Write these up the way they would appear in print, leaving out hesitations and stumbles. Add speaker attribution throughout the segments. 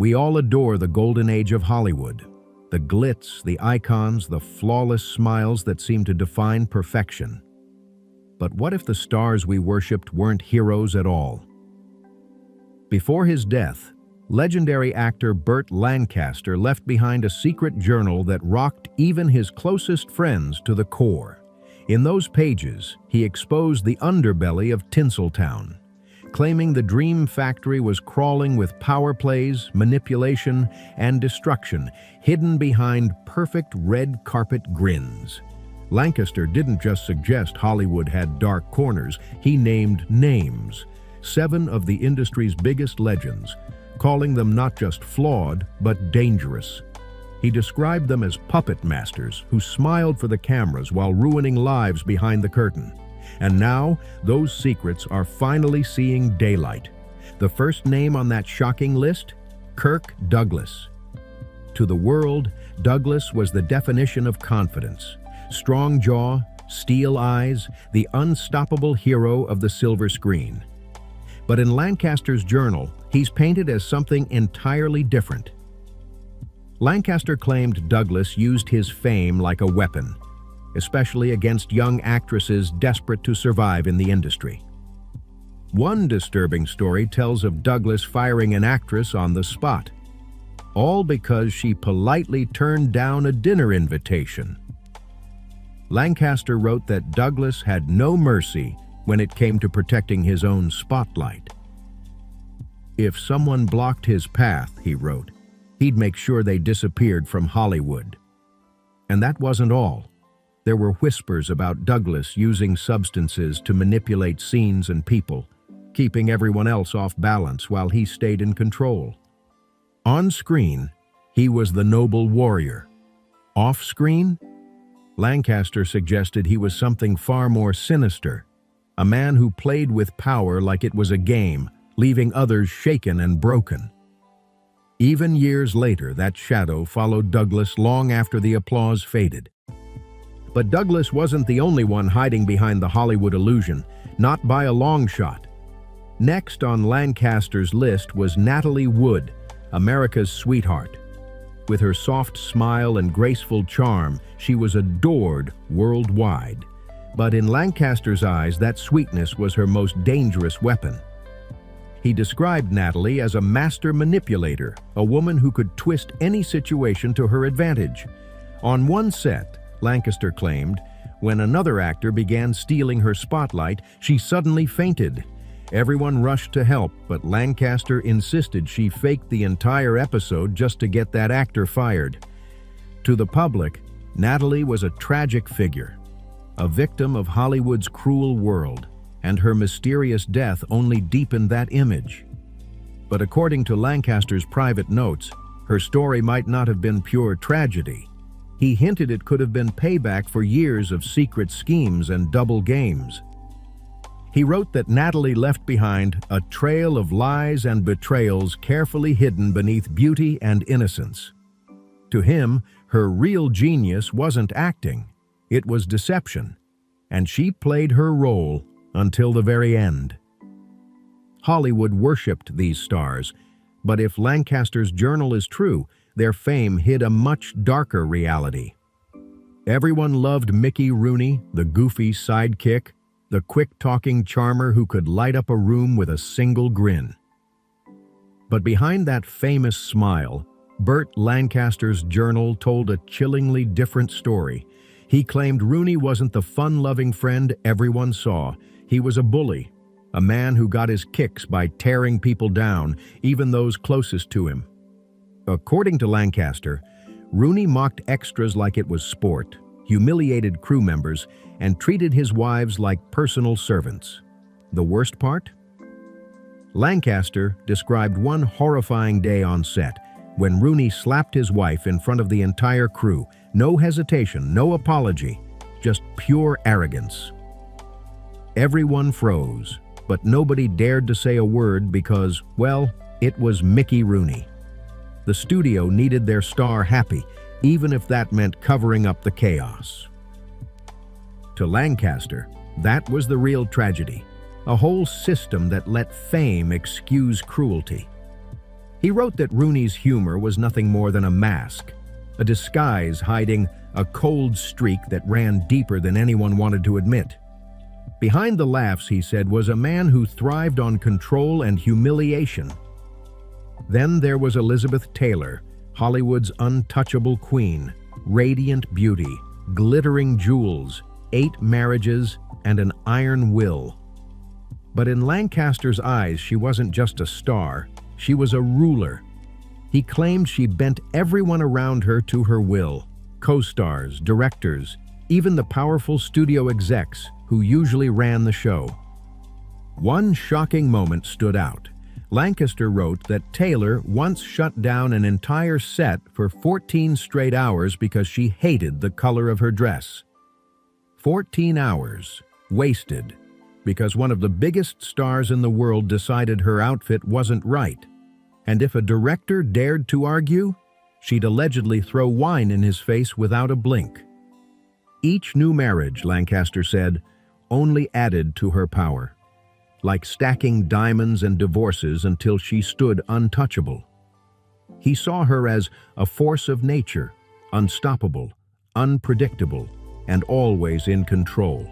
Speaker 1: We all adore the golden age of Hollywood. The glitz, the icons, the flawless smiles that seem to define perfection. But what if the stars we worshipped weren't heroes at all? Before his death, legendary actor Burt Lancaster left behind a secret journal that rocked even his closest friends to the core. In those pages, he exposed the underbelly of Tinseltown, claiming the dream factory was crawling with power plays, manipulation, and destruction, hidden behind perfect red carpet grins. Lancaster didn't just suggest Hollywood had dark corners, he named names, 7 of the industry's biggest legends, calling them not just flawed, but dangerous. He described them as puppet masters who smiled for the cameras while ruining lives behind the curtain. And now, those secrets are finally seeing daylight. The first name on that shocking list? Kirk Douglas. To the world, Douglas was the definition of confidence. Strong jaw, steel eyes, the unstoppable hero of the silver screen. But in Lancaster's journal, he's painted as something entirely different. Lancaster claimed Douglas used his fame like a weapon, especially against young actresses desperate to survive in the industry. One disturbing story tells of Douglas firing an actress on the spot, all because she politely turned down a dinner invitation. Lancaster wrote that Douglas had no mercy when it came to protecting his own spotlight. If someone blocked his path, he wrote, he'd make sure they disappeared from Hollywood. And that wasn't all. There were whispers about Douglas using substances to manipulate scenes and people, keeping everyone else off balance while he stayed in control. On screen, he was the noble warrior. Off screen, Lancaster suggested he was something far more sinister, a man who played with power like it was a game, leaving others shaken and broken. Even years later, that shadow followed Douglas long after the applause faded. But Douglas wasn't the only one hiding behind the Hollywood illusion, not by a long shot. Next on Lancaster's list was Natalie Wood, America's sweetheart. With her soft smile and graceful charm, she was adored worldwide. But in Lancaster's eyes, that sweetness was her most dangerous weapon. He described Natalie as a master manipulator, a woman who could twist any situation to her advantage. On one set, Lancaster claimed, when another actor began stealing her spotlight, she suddenly fainted. Everyone rushed to help, but Lancaster insisted she faked the entire episode just to get that actor fired. To the public, Natalie was a tragic figure, a victim of Hollywood's cruel world, and her mysterious death only deepened that image. But according to Lancaster's private notes, her story might not have been pure tragedy. He hinted it could have been payback for years of secret schemes and double games. He wrote that Natalie left behind a trail of lies and betrayals carefully hidden beneath beauty and innocence. To him, her real genius wasn't acting, it was deception, and she played her role until the very end. Hollywood worshipped these stars, but if Lancaster's journal is true, their fame hid a much darker reality. Everyone loved Mickey Rooney, the goofy sidekick, the quick-talking charmer who could light up a room with a single grin. But behind that famous smile, Burt Lancaster's journal told a chillingly different story. He claimed Rooney wasn't the fun-loving friend everyone saw. He was a bully, a man who got his kicks by tearing people down, even those closest to him. According to Lancaster, Rooney mocked extras like it was sport, humiliated crew members, and treated his wives like personal servants. The worst part? Lancaster described one horrifying day on set when Rooney slapped his wife in front of the entire crew. No hesitation, no apology, just pure arrogance. Everyone froze, but nobody dared to say a word because, well, it was Mickey Rooney. The studio needed their star happy, even if that meant covering up the chaos. To Lancaster, that was the real tragedy, a whole system that let fame excuse cruelty. He wrote that Rooney's humor was nothing more than a mask, a disguise hiding a cold streak that ran deeper than anyone wanted to admit. Behind the laughs, he said, was a man who thrived on control and humiliation. Then there was Elizabeth Taylor, Hollywood's untouchable queen, radiant beauty, glittering jewels, 8 marriages, and an iron will. But in Lancaster's eyes, she wasn't just a star, she was a ruler. He claimed she bent everyone around her to her will, co-stars, directors, even the powerful studio execs who usually ran the show. One shocking moment stood out. Lancaster wrote that Taylor once shut down an entire set for 14 straight hours because she hated the color of her dress. 14 hours wasted because one of the biggest stars in the world decided her outfit wasn't right. And if a director dared to argue, she'd allegedly throw wine in his face without a blink. Each new marriage, Lancaster said, only added to her power, like stacking diamonds and divorces until she stood untouchable. He saw her as a force of nature, unstoppable, unpredictable, and always in control.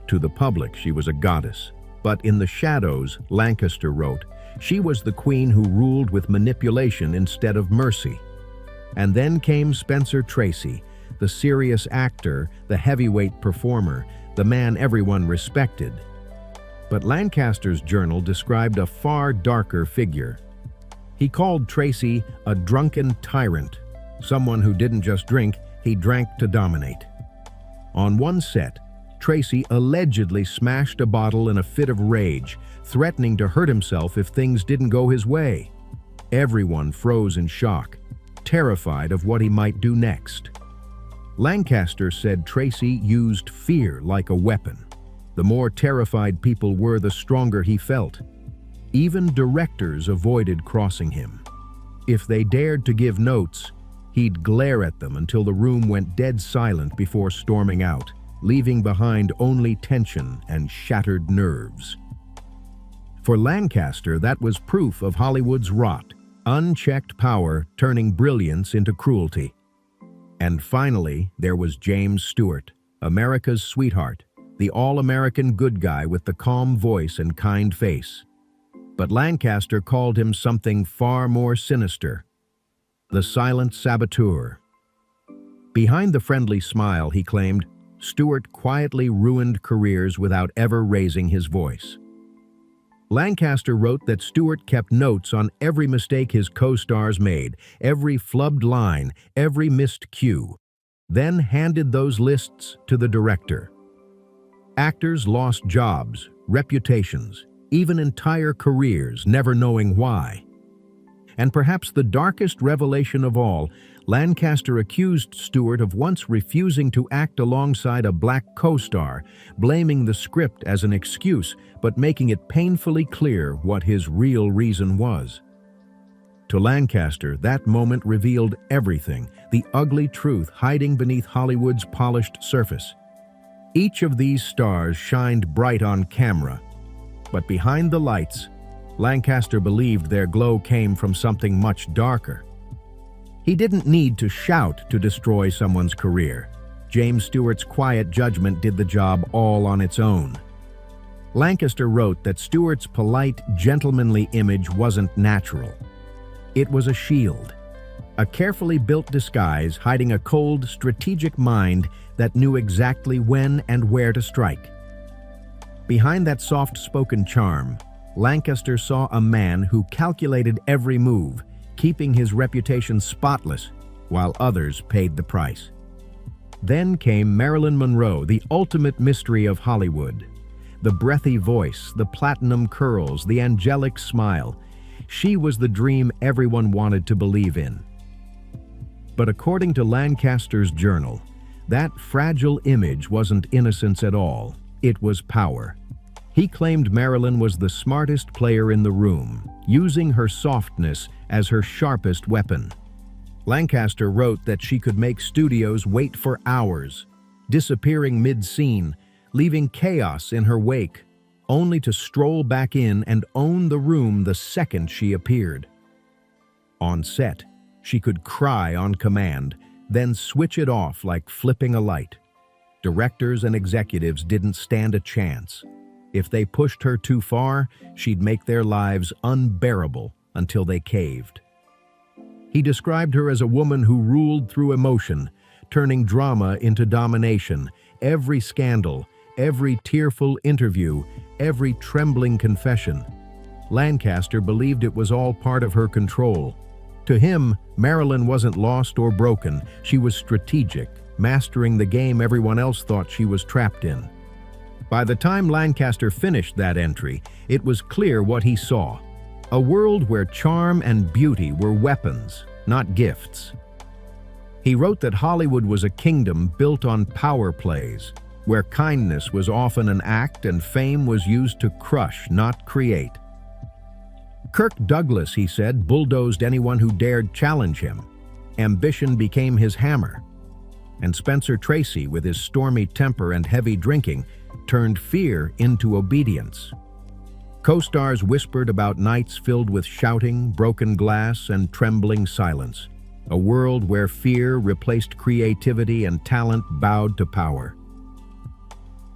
Speaker 1: To the public, she was a goddess, but in the shadows, Lancaster wrote, she was the queen who ruled with manipulation instead of mercy. And then came Spencer Tracy, the serious actor, the heavyweight performer, the man everyone respected. But Lancaster's journal described a far darker figure. He called Tracy a drunken tyrant, someone who didn't just drink, he drank to dominate. On one set, Tracy allegedly smashed a bottle in a fit of rage, threatening to hurt himself if things didn't go his way. Everyone froze in shock, terrified of what he might do next. Lancaster said Tracy used fear like a weapon. The more terrified people were, the stronger he felt. Even directors avoided crossing him. If they dared to give notes, he'd glare at them until the room went dead silent before storming out, leaving behind only tension and shattered nerves. For Lancaster, that was proof of Hollywood's rot, unchecked power turning brilliance into cruelty. And finally, there was James Stewart, America's sweetheart, the all-American good guy with the calm voice and kind face. But Lancaster called him something far more sinister, the silent saboteur. Behind the friendly smile, he claimed, Stewart quietly ruined careers without ever raising his voice. Lancaster wrote that Stewart kept notes on every mistake his co-stars made, every flubbed line, every missed cue, then handed those lists to the director. Actors lost jobs, reputations, even entire careers, never knowing why. And perhaps the darkest revelation of all, Lancaster accused Stewart of once refusing to act alongside a black co-star, blaming the script as an excuse, but making it painfully clear what his real reason was. To Lancaster, that moment revealed everything, the ugly truth hiding beneath Hollywood's polished surface. Each of these stars shined bright on camera, but behind the lights, Lancaster believed their glow came from something much darker. He didn't need to shout to destroy someone's career. James Stewart's quiet judgment did the job all on its own. Lancaster wrote that Stewart's polite, gentlemanly image wasn't natural. It was a shield, a carefully built disguise hiding a cold, strategic mind that knew exactly when and where to strike. Behind that soft-spoken charm, Lancaster saw a man who calculated every move, keeping his reputation spotless, while others paid the price. Then came Marilyn Monroe, the ultimate mystery of Hollywood. The breathy voice, the platinum curls, the angelic smile. She was the dream everyone wanted to believe in. But according to Lancaster's journal, that fragile image wasn't innocence at all. It was power. He claimed Marilyn was the smartest player in the room, using her softness as her sharpest weapon. Lancaster wrote that she could make studios wait for hours, disappearing mid-scene, leaving chaos in her wake. only to stroll back in and own the room the second she appeared. On set, she could cry on command, then switch it off like flipping a light. Directors and executives didn't stand a chance. If they pushed her too far, she'd make their lives unbearable until they caved. He described her as a woman who ruled through emotion, turning drama into domination. Every scandal, every tearful interview, every trembling confession. Lancaster believed it was all part of her control. To him, Marilyn wasn't lost or broken. She was strategic, mastering the game everyone else thought she was trapped in. By the time Lancaster finished that entry, it was clear what he saw. A world where charm and beauty were weapons, not gifts. He wrote that Hollywood was a kingdom built on power plays, where kindness was often an act and fame was used to crush, not create. Kirk Douglas, he said, bulldozed anyone who dared challenge him. Ambition became his hammer. And Spencer Tracy, with his stormy temper and heavy drinking, turned fear into obedience. Co-stars whispered about nights filled with shouting, broken glass, and trembling silence. A world where fear replaced creativity and talent bowed to power.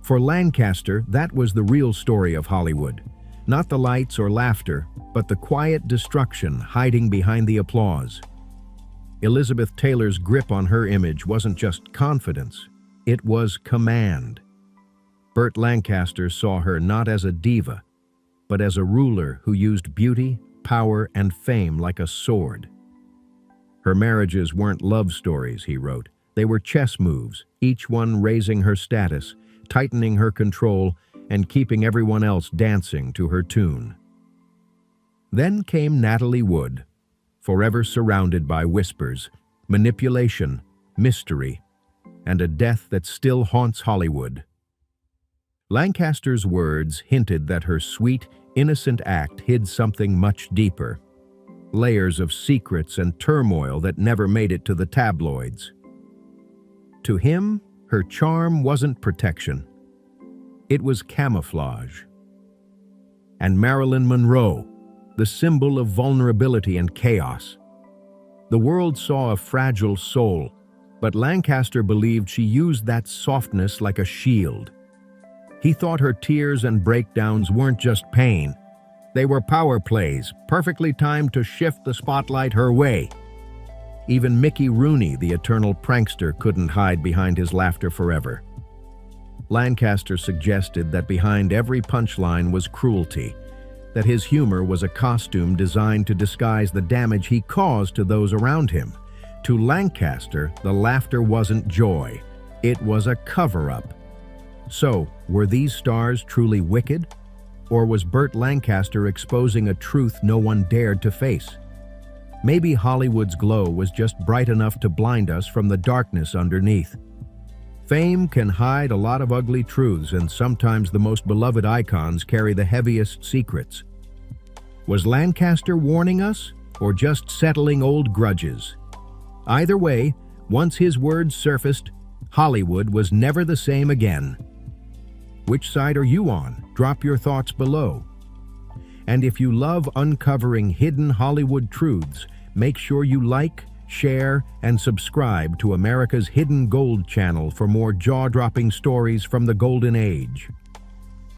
Speaker 1: For Lancaster, that was the real story of Hollywood. Not the lights or laughter, but the quiet destruction hiding behind the applause. Elizabeth Taylor's grip on her image wasn't just confidence, it was command. Burt Lancaster saw her not as a diva, but as a ruler who used beauty, power, and fame like a sword. Her marriages weren't love stories, he wrote. They were chess moves, each one raising her status, tightening her control, and keeping everyone else dancing to her tune. Then came Natalie Wood, forever surrounded by whispers, manipulation, mystery, and a death that still haunts Hollywood. Lancaster's words hinted that her sweet, innocent act hid something much deeper. Layers of secrets and turmoil that never made it to the tabloids. To him, her charm wasn't protection. It was camouflage. And Marilyn Monroe, the symbol of vulnerability and chaos. The world saw a fragile soul, but Lancaster believed she used that softness like a shield. He thought her tears and breakdowns weren't just pain. They were power plays, perfectly timed to shift the spotlight her way. Even Mickey Rooney, the eternal prankster, couldn't hide behind his laughter forever. Lancaster suggested that behind every punchline was cruelty, that his humor was a costume designed to disguise the damage he caused to those around him. To Lancaster, the laughter wasn't joy. It was a cover-up. So, were these stars truly wicked? Or was Burt Lancaster exposing a truth no one dared to face? Maybe Hollywood's glow was just bright enough to blind us from the darkness underneath. Fame can hide a lot of ugly truths, and sometimes the most beloved icons carry the heaviest secrets. Was Lancaster warning us, or just settling old grudges? Either way, once his words surfaced, Hollywood was never the same again. Which side are you on? Drop your thoughts below. And if you love uncovering hidden Hollywood truths, make sure you like, share, and subscribe to America's Hidden Gold channel for more jaw-dropping stories from the Golden Age.